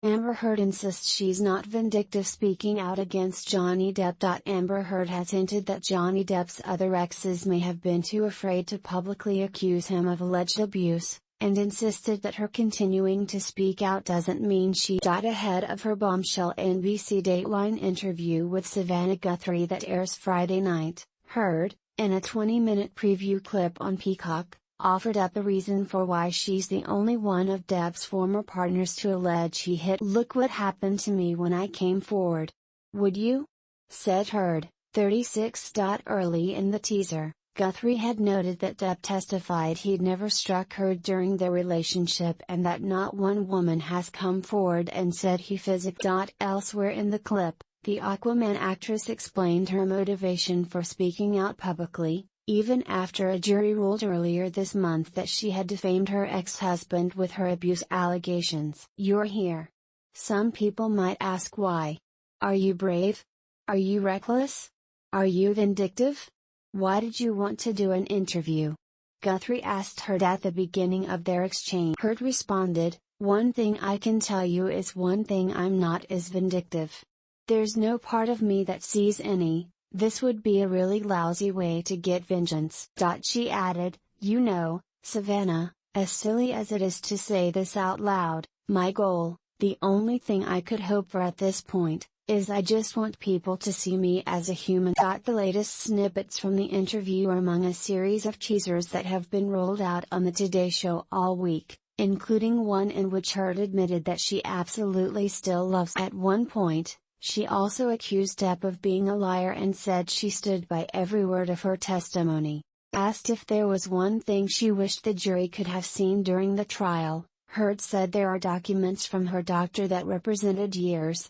Amber Heard insists she's not vindictive, speaking out against Johnny Depp. Amber Heard has hinted that Johnny Depp's other exes may have been too afraid to publicly accuse him of alleged abuse, and insisted that her continuing to speak out doesn't mean she ahead of her bombshell NBC Dateline interview with Savannah Guthrie that airs Friday night. Heard, in a 20-minute preview clip on Peacock, offered up a reason for why she's the only one of Depp's former partners to allege he hit. "Look what happened to me when I came forward. Would you?" said Heard, 36. Early in the teaser, Guthrie had noted that Depp testified he'd never struck Heard during their relationship and that not one woman has come forward and said he physically. Elsewhere in the clip, the Aquaman actress explained her motivation for speaking out publicly, even after a jury ruled earlier this month that she had defamed her ex-husband with her abuse allegations. "You're here. Some people might ask why. Are you brave? Are you reckless? Are you vindictive? Why did you want to do an interview?" Guthrie asked Heard at the beginning of their exchange. Heard responded, "One thing I can tell you is one thing I'm not is vindictive. There's no part of me that sees any. This would be a really lousy way to get vengeance." She added, "You know, Savannah, as silly as it is to say this out loud, my goal, the only thing I could hope for at this point, is I just want people to see me as a human." The latest snippets from the interview are among a series of teasers that have been rolled out on the Today Show all week, including one in which Heard admitted that she absolutely still loves. At one point, she also accused Depp of being a liar and said she stood by every word of her testimony. Asked if there was one thing she wished the jury could have seen during the trial, Heard said there are documents from her doctor that represented years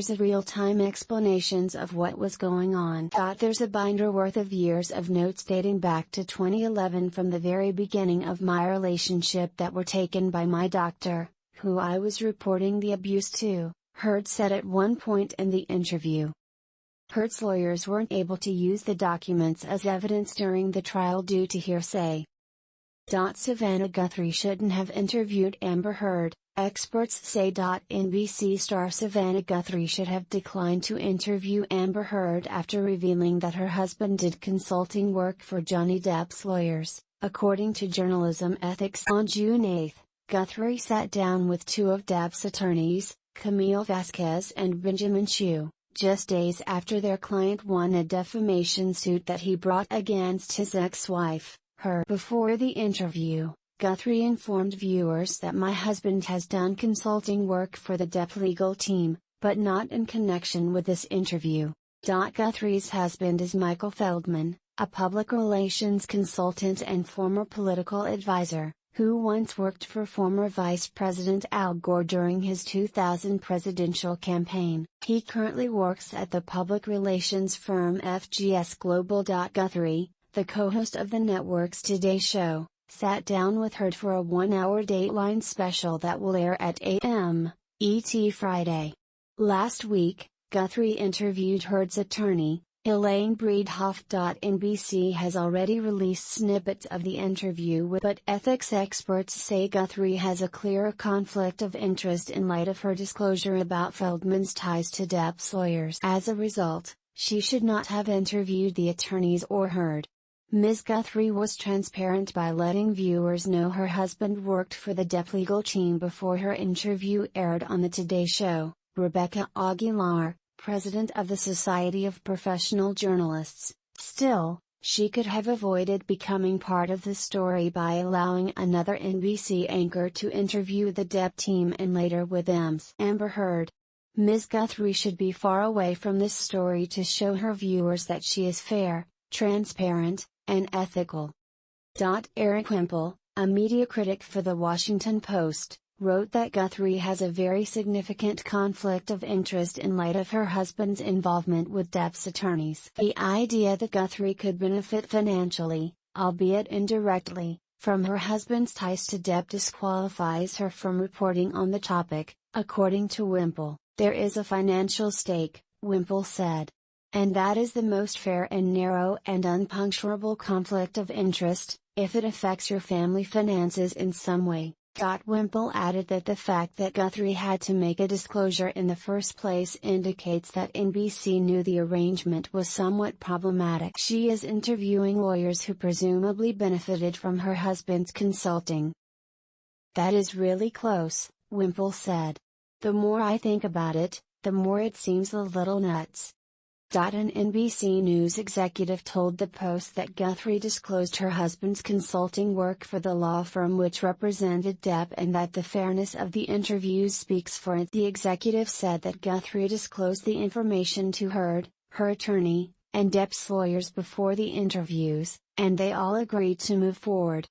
of real-time explanations of what was going on. "There's a binder worth of years of notes dating back to 2011 from the very beginning of my relationship that were taken by my doctor, who I was reporting the abuse to," Heard said at one point in the interview. Heard's lawyers weren't able to use the documents as evidence during the trial due to hearsay. Savannah Guthrie shouldn't have interviewed Amber Heard, experts say. NBC star Savannah Guthrie should have declined to interview Amber Heard after revealing that her husband did consulting work for Johnny Depp's lawyers, according to Journalism Ethics. On June 8, Guthrie sat down with two of Depp's attorneys, Camille Vasquez and Benjamin Chu, just days after their client won a defamation suit that he brought against his ex-wife, Heard. Before the interview, Guthrie informed viewers that "my husband has done consulting work for the Depp legal team, but not in connection with this interview." Guthrie's husband is Michael Feldman, a public relations consultant and former political advisor, who once worked for former Vice President Al Gore during his 2000 presidential campaign. He currently works at the public relations firm FGS Global. Guthrie, the co-host of the network's Today Show, sat down with Heard for a 1-hour Dateline special that will air at 8 a.m. ET Friday. Last week, Guthrie interviewed Heard's attorney, Elaine Breedhoff. NBC has already released snippets of the interview but ethics experts say Guthrie has a clear conflict of interest in light of her disclosure about Feldman's ties to Depp's lawyers. As a result, she should not have interviewed the attorneys or Heard. Ms. Guthrie was transparent by letting viewers know her husband worked for the Depp legal team before her interview aired on the Today Show. Rebecca Aguilar, president of the Society of Professional Journalists, still, she could have avoided becoming part of the story by allowing another NBC anchor to interview the Depp team and later with Amber Heard. Ms. Guthrie should be far away from this story to show her viewers that she is fair, transparent, and ethical. Eric Wimple, a media critic for The Washington Post, wrote that Guthrie has a very significant conflict of interest in light of her husband's involvement with Depp's attorneys. The idea that Guthrie could benefit financially, albeit indirectly, from her husband's ties to Depp disqualifies her from reporting on the topic, according to Wimple. "There is a financial stake," Wimple said. "And that is the most fair and narrow and unpuncturable conflict of interest, if it affects your family finances in some way." Wimple added that the fact that Guthrie had to make a disclosure in the first place indicates that NBC knew the arrangement was somewhat problematic. She is interviewing lawyers who presumably benefited from her husband's consulting. "That is really close," Wimple said. "The more I think about it, the more it seems a little nuts." An NBC News executive told the Post that Guthrie disclosed her husband's consulting work for the law firm which represented Depp and that the fairness of the interviews speaks for it. The executive said that Guthrie disclosed the information to Heard, her attorney, and Depp's lawyers before the interviews, and they all agreed to move forward.